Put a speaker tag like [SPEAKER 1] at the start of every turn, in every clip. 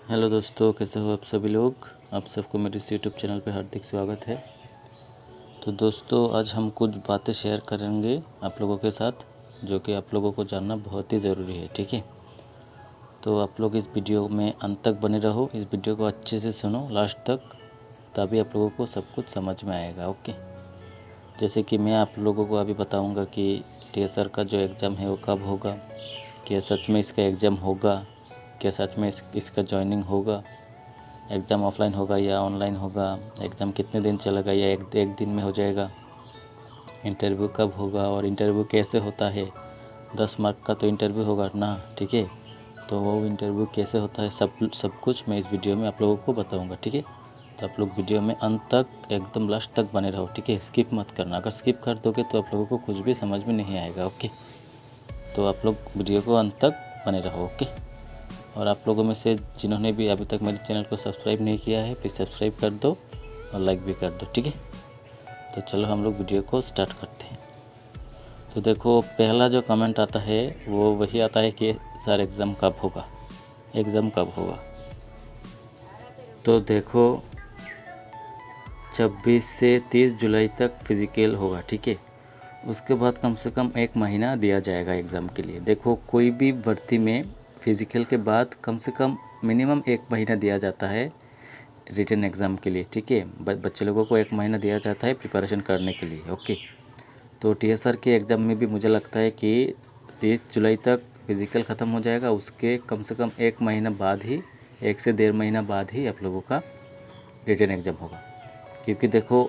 [SPEAKER 1] Hello दोस्तों, कैसे हो आप सभी लोग। आप सबको मेरे इस यूट्यूब चैनल पे हार्दिक स्वागत है। तो दोस्तों, आज हम कुछ बातें शेयर करेंगे आप लोगों के साथ, जो कि आप लोगों को जानना बहुत ही ज़रूरी है। ठीक है, तो आप लोग इस वीडियो में अंत तक बने रहो, इस वीडियो को अच्छे से सुनो लास्ट तक, तभी आप लोगों को सब कुछ समझ में आएगा। ओके, जैसे कि मैं आप लोगों को अभी बताऊँगा कि TSR का जो एग्ज़ाम है वो कब होगा, क्या सच में इसका एग्ज़ाम होगा, क्या सच में इसका ज्वाइनिंग होगा, एग्ज़ाम ऑफलाइन होगा या ऑनलाइन होगा, एग्ज़ाम कितने दिन चलेगा या एक दिन में हो जाएगा, इंटरव्यू कब होगा और इंटरव्यू कैसे होता है। 10 मार्क का तो इंटरव्यू होगा ना। ठीक है, तो वो इंटरव्यू कैसे होता है, सब कुछ मैं इस वीडियो में आप लोगों को बताऊंगा। ठीक है, तो आप लोग वीडियो में अंत तक एकदम लास्ट तक बने रहो। ठीक है, स्किप मत करना, अगर स्किप कर दोगे तो आप लोगों को कुछ भी समझ में नहीं आएगा। ओके, तो आप लोग वीडियो को अंत तक बने रहो। ओके, और आप लोगों में से जिन्होंने भी अभी तक मेरे चैनल को सब्सक्राइब नहीं किया है, प्लीज़ सब्सक्राइब कर दो और लाइक भी कर दो। ठीक है, तो चलो हम लोग वीडियो को स्टार्ट करते हैं। तो देखो, पहला जो कमेंट आता है वो वही आता है कि सर एग्ज़ाम कब होगा, एग्ज़ाम कब होगा। तो देखो, 26 से 30 जुलाई तक फिज़िकल होगा। ठीक है, उसके बाद कम से कम 1 महीना दिया जाएगा एग्ज़ाम के लिए। देखो, कोई भी भर्ती में फिज़िकल के बाद कम से कम मिनिमम 1 महीना दिया जाता है रिटन एग्ज़ाम के लिए। ठीक है, बच्चे लोगों को 1 महीना दिया जाता है प्रिपरेशन करने के लिए। ओके, तो TSR के एग्ज़ाम में भी मुझे लगता है कि 30 जुलाई तक फिज़िकल ख़त्म हो जाएगा, उसके कम से कम 1 महीना बाद ही, 1 से 1.5 महीना बाद ही आप लोगों का रिटन एग्ज़ाम होगा। क्योंकि देखो,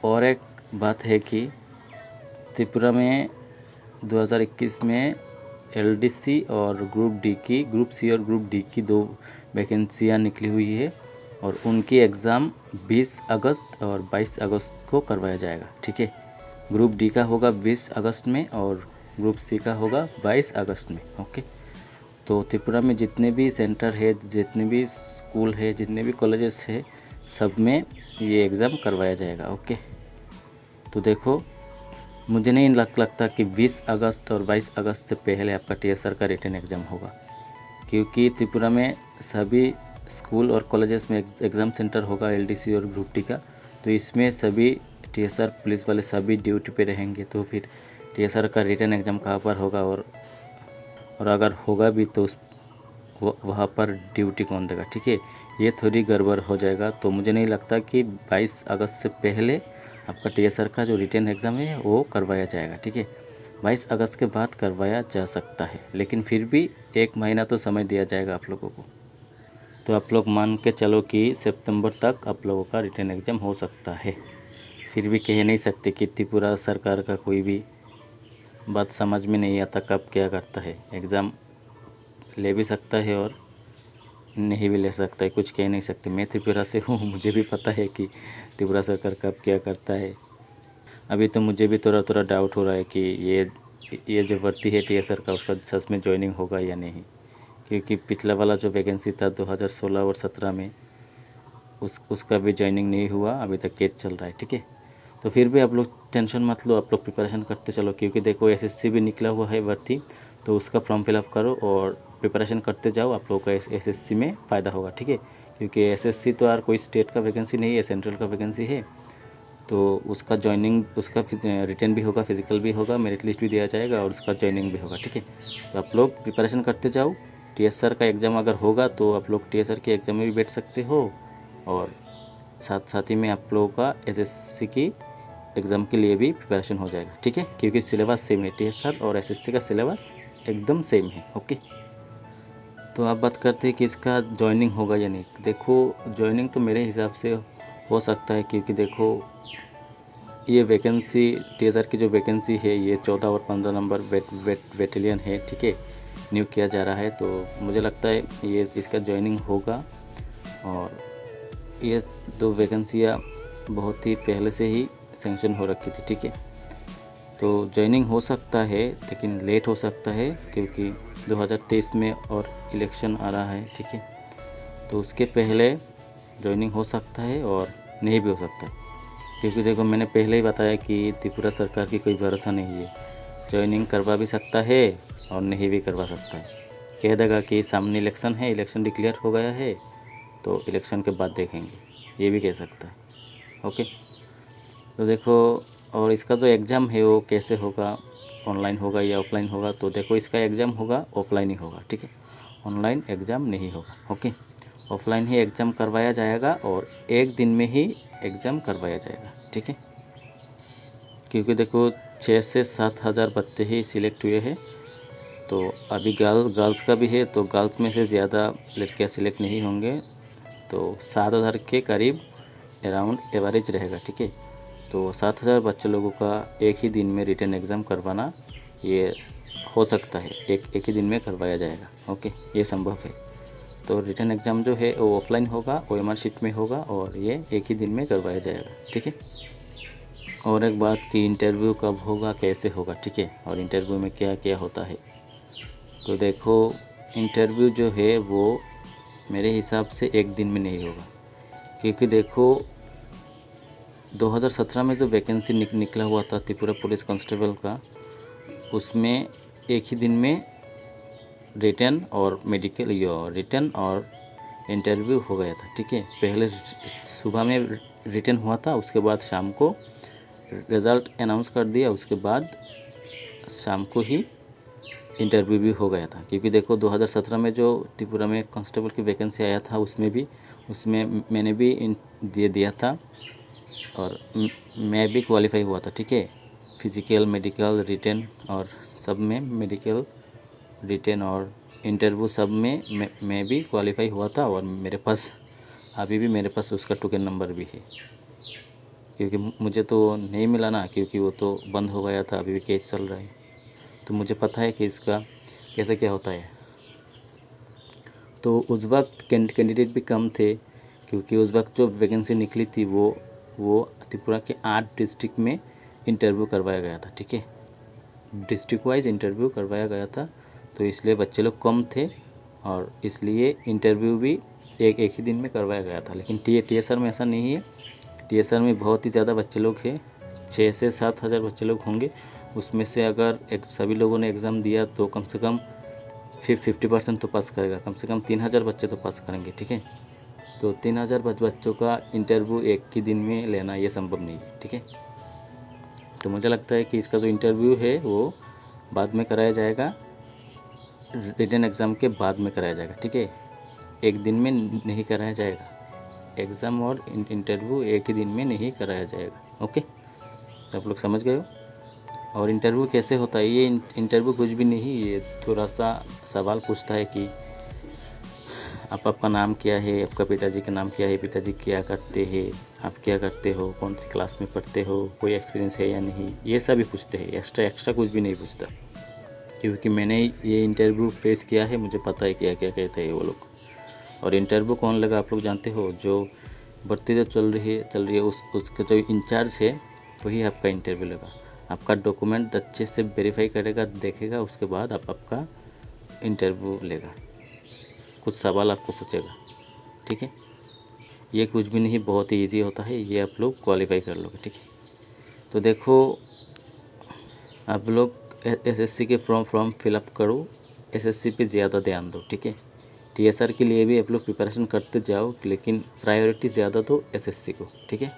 [SPEAKER 1] और एक बात है कि त्रिपुरा में 2021 में LDC और ग्रुप सी और ग्रुप डी की 2 वैकेंसियाँ निकली हुई है और उनकी एग्ज़ाम 20 अगस्त और 22 अगस्त को करवाया जाएगा। ठीक है, ग्रुप डी का होगा 20 अगस्त में और ग्रुप सी का होगा 22 अगस्त में। ओके, तो त्रिपुरा में जितने भी सेंटर है, जितने भी स्कूल है, जितने भी कॉलेजेस है, सब में ये एग्ज़ाम करवाया जाएगा। ओके, तो देखो, मुझे नहीं लगता कि 20 अगस्त और 22 अगस्त से पहले आपका TSR का रिटन एग्ज़ाम होगा, क्योंकि त्रिपुरा में सभी स्कूल और कॉलेजेस में एग्ज़ाम सेंटर होगा LDC और ग्रुप डी का। तो इसमें सभी TSR पुलिस वाले सभी ड्यूटी पे रहेंगे, तो फिर TSR का रिटन एग्ज़ाम कहाँ पर होगा, और अगर होगा भी तो वहाँ पर ड्यूटी कौन देगा। ठीक है, ये थोड़ी गड़बड़ हो जाएगा। तो मुझे नहीं लगता कि 22 अगस्त से पहले आपका TSR का जो रिटन एग्ज़ाम है वो करवाया जाएगा। ठीक है, 22 अगस्त के बाद करवाया जा सकता है, लेकिन फिर भी 1 महीना तो समय दिया जाएगा आप लोगों को। तो आप लोग मान के चलो कि सितंबर तक आप लोगों का रिटन एग्ज़ाम हो सकता है। फिर भी कह नहीं सकते कि त्रिपुरा सरकार का कोई भी बात समझ में नहीं आता कब क्या करता है। एग्ज़ाम ले भी सकता है और नहीं भी ले सकता है, कुछ कह नहीं सकते। मैं त्रिपुरा से हूँ, मुझे भी पता है कि त्रिपुरा सरकार कब क्या करता है। अभी तो मुझे भी थोड़ा डाउट हो रहा है कि ये जो भर्ती है TSR का, उसका सच में ज्वाइनिंग होगा या नहीं, क्योंकि पिछला वाला जो वैकेंसी था 2016 और 17 में, उसका भी ज्वाइनिंग नहीं हुआ, अभी तक केस चल रहा है। ठीक है, तो फिर भी आप लोग टेंशन मत लो, आप लोग प्रिपरेशन करते चलो, क्योंकि देखो SSC भी निकला हुआ है भर्ती, तो उसका फॉर्म फिलअप करो और प्रिपरेशन करते जाओ, आप लोगों का SSC में फ़ायदा होगा। ठीक है, क्योंकि SSC तो यार कोई स्टेट का वैकेंसी नहीं है, सेंट्रल का वैकेंसी है। तो उसका ज्वाइनिंग, उसका रिटर्न भी होगा, फिजिकल भी होगा, मेरिट लिस्ट भी दिया जाएगा और उसका ज्वाइनिंग भी होगा। ठीक है, तो आप लोग प्रिपरेशन करते जाओ। TSR का एग्ज़ाम अगर होगा तो आप लोग TSR के एग्ज़ाम में भी बैठ सकते हो, और साथ ही में आप लोगों का SSC की एग्ज़ाम के लिए भी प्रिपरेशन हो जाएगा। ठीक है, क्योंकि सिलेबस सेम है, TSR और SSC का सिलेबस एकदम सेम है। ओके, तो आप बात करते हैं कि इसका ज्वाइनिंग होगा या नहीं। देखो, ज्वाइनिंग तो मेरे हिसाब से हो सकता है, क्योंकि देखो, ये वैकेंसी TSR की जो वैकेंसी है ये 14 और 15 नंबर बैटेलियन है। ठीक है, न्यू किया जा रहा है, तो मुझे लगता है ये इसका ज्वाइनिंग होगा। और ये 2 वैकेंसियाँ बहुत ही पहले से ही सेंक्शन हो रखी थी। ठीक है, तो ज्वाइनिंग हो सकता है, लेकिन लेट हो सकता है, क्योंकि 2023 में और इलेक्शन आ रहा है। ठीक है, तो उसके पहले ज्वाइनिंग हो सकता है और नहीं भी हो सकता है, क्योंकि देखो, मैंने पहले ही बताया कि त्रिपुरा सरकार की कोई भरोसा नहीं है। ज्वाइनिंग करवा भी सकता है और नहीं भी करवा सकता है। कह देगा कि सामने इलेक्शन है, इलेक्शन डिक्लेयर हो गया है तो इलेक्शन के बाद देखेंगे, ये भी कह सकता है। ओके, तो देखो, और इसका जो एग्ज़ाम है वो कैसे होगा, ऑनलाइन होगा या ऑफलाइन होगा? तो देखो, इसका एग्ज़ाम होगा ऑफलाइन ही होगा, ठीक है, ऑनलाइन एग्ज़ाम नहीं होगा। ओके, ऑफलाइन ही एग्ज़ाम करवाया जाएगा और एक दिन में ही एग्ज़ाम करवाया जाएगा, ठीक है। क्योंकि देखो 6 से 7 हज़ार बच्चे ही सिलेक्ट हुए हैं, तो अभी गर्ल्स का भी है, तो गर्ल्स में से ज़्यादा लड़कियां सिलेक्ट नहीं होंगे, तो 7 हज़ार के करीब अराउंड एवरेज रहेगा, ठीक है। तो 7 हज़ार बच्चे लोगों का एक ही दिन में रिटन एग्ज़ाम करवाना ये हो सकता है, एक ही दिन में करवाया जाएगा। ओके, ये संभव है। तो रिटन एग्ज़ाम जो है वो ऑफलाइन होगा, OMR शीट में होगा और ये एक ही दिन में करवाया जाएगा, ठीक है। और एक बात कि इंटरव्यू कब होगा, कैसे होगा, ठीक है, और इंटरव्यू में क्या क्या होता है। तो देखो, इंटरव्यू जो है वो मेरे हिसाब से एक दिन में नहीं होगा, क्योंकि देखो 2017 में जो वैकेंसी निकला हुआ था त्रिपुरा पुलिस कांस्टेबल का, उसमें एक ही दिन में रिटन और मेडिकल या रिटन और इंटरव्यू हो गया था, ठीक है। पहले सुबह में रिटन हुआ था, उसके बाद शाम को रिज़ल्ट अनाउंस कर दिया, उसके बाद शाम को ही इंटरव्यू भी हो गया था। क्योंकि देखो 2017 में जो त्रिपुरा में कांस्टेबल की वैकेंसी आया था, उसमें मैंने भी दे दिया था और मैं भी क्वालिफाई हुआ था, ठीक है। फिजिकल, मेडिकल, रिटन और सब में, मेडिकल, रिटन और इंटरव्यू सब में मैं भी क्वालिफाई हुआ था और मेरे पास अभी भी मेरे पास उसका टोकन नंबर भी है। क्योंकि मुझे तो नहीं मिला ना, क्योंकि वो तो बंद हो गया था, अभी भी केस चल रहा है, तो मुझे पता है कि इसका कैसे क्या होता है। तो उस वक्त कैंडिडेट भी कम थे, क्योंकि उस वक्त जो वैकेंसी निकली थी वो त्रिपुरा के 8 डिस्ट्रिक्ट में इंटरव्यू करवाया गया था, ठीक है, डिस्ट्रिक्ट वाइज इंटरव्यू करवाया गया था। तो इसलिए बच्चे लोग कम थे और इसलिए इंटरव्यू भी एक ही दिन में करवाया गया था। लेकिन TSR में ऐसा नहीं है, TSR में बहुत ही ज़्यादा बच्चे लोग हैं, 6 से 7 हज़ार बच्चे लोग होंगे। उसमें से अगर सभी लोगों ने एग्ज़ाम दिया तो कम से कम 50% तो पास करेगा, कम से कम 3,000 बच्चे तो पास करेंगे, ठीक है। तो 3,000 बच्चों का इंटरव्यू एक ही दिन में लेना ये संभव नहीं है, ठीक है। तो मुझे लगता है कि इसका जो इंटरव्यू है वो बाद में कराया जाएगा, रिटन एग्ज़ाम के बाद में कराया जाएगा, ठीक है, एक दिन में नहीं कराया जाएगा। एग्ज़ाम और इंटरव्यू एक ही दिन में नहीं कराया जाएगा। ओके, तो आप लोग समझ गए हो। और इंटरव्यू कैसे होता है, ये इंटरव्यू कुछ भी नहीं, ये थोड़ा सा सवाल पूछता है कि आपका नाम क्या है, आपका पिताजी का नाम क्या है, पिताजी क्या करते हैं, आप क्या करते हो, कौन सी क्लास में पढ़ते हो, कोई एक्सपीरियंस है या नहीं, ये सब ही पूछते हैं, एक्स्ट्रा कुछ भी नहीं पूछता। क्योंकि मैंने ये इंटरव्यू फेस किया है, मुझे पता है क्या क्या कहते हैं वो लोग। और इंटरव्यू कौन लगा आप लोग जानते हो, जो भर्ती जो चल रही है उसका जो इंचार्ज है वही आपका इंटरव्यू लगा। आपका डॉक्यूमेंट अच्छे से वेरीफाई करेगा, देखेगा, उसके बाद आपका इंटरव्यू लेगा, कुछ सवाल आपको पूछेगा, ठीक है। ये कुछ भी नहीं, बहुत ही ईजी होता है, ये आप लोग क्वालिफाई कर लोगे, ठीक है। तो देखो, आप लोग SSC के फॉर्म फिलअप करो, SSC पे ज़्यादा ध्यान दो, ठीक है। TSR के लिए भी आप लोग प्रिपरेशन करते जाओ, लेकिन प्रायोरिटी ज़्यादा दो SSC को, ठीक है।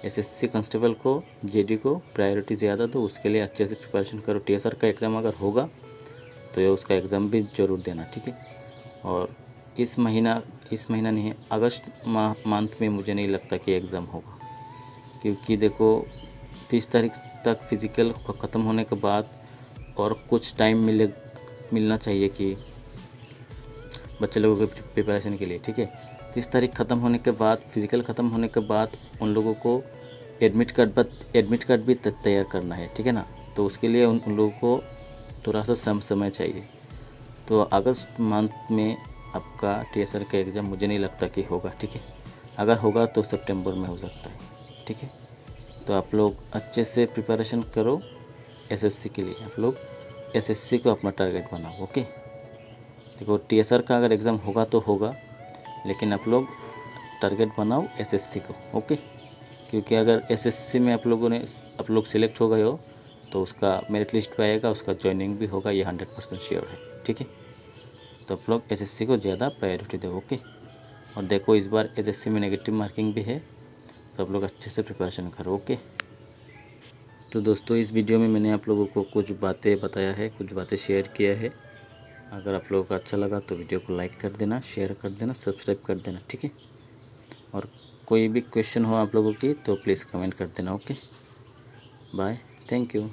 [SPEAKER 1] SSC कांस्टेबल को, JD को प्रायोरिटी ज़्यादा दो, उसके लिए अच्छे से प्रिपरेशन करो। TSR का एग्ज़ाम अगर होगा तो ये उसका एग्ज़ाम भी ज़रूर देना, ठीक है। और इस महीना नहीं, अगस्त मंथ में मुझे नहीं लगता कि एग्ज़ाम होगा, क्योंकि देखो 30 तारीख तक फिज़िकल ख़त्म होने के बाद और कुछ टाइम मिलना चाहिए कि बच्चे लोगों के प्रिपरेशन के लिए, ठीक है। 30 तारीख ख़त्म होने के बाद, फिज़िकल ख़त्म होने के बाद उन लोगों को एडमिट कार्ड भी तैयार करना है, ठीक है ना। तो उसके लिए उन लोगों को थोड़ा सा समय चाहिए। तो अगस्त मंथ में आपका TSR का एग्ज़ाम मुझे नहीं लगता कि होगा, ठीक है। अगर होगा तो सितंबर में हो सकता है, ठीक है। तो आप लोग अच्छे से प्रिपरेशन करो SSC के लिए, आप लोग SSC को अपना टारगेट बनाओ। ओके, देखो TSR का अगर एग्ज़ाम होगा तो होगा, लेकिन आप लोग टारगेट बनाओ SSC को। ओके, क्योंकि अगर SSC में आप लोग सिलेक्ट हो गए हो तो उसका मेरिट लिस्ट पे आएगा, उसका ज्वाइनिंग भी होगा, ये 100% श्योर है, ठीक है। तो आप लोग SSC को ज़्यादा प्रायोरिटी दो। ओके, और देखो इस बार एसएससी में नेगेटिव मार्किंग भी है, तो आप लोग अच्छे से प्रिपरेशन करो। ओके, तो दोस्तों इस वीडियो में मैंने आप लोगों को कुछ बातें बताया है, कुछ बातें शेयर किया है। अगर आप लोगों को अच्छा लगा तो वीडियो को लाइक कर देना, शेयर कर देना, सब्सक्राइब कर देना, ठीक है। और कोई भी क्वेश्चन हो आप लोगों की तो प्लीज़ कमेंट कर देना। Okay, bye, thank you.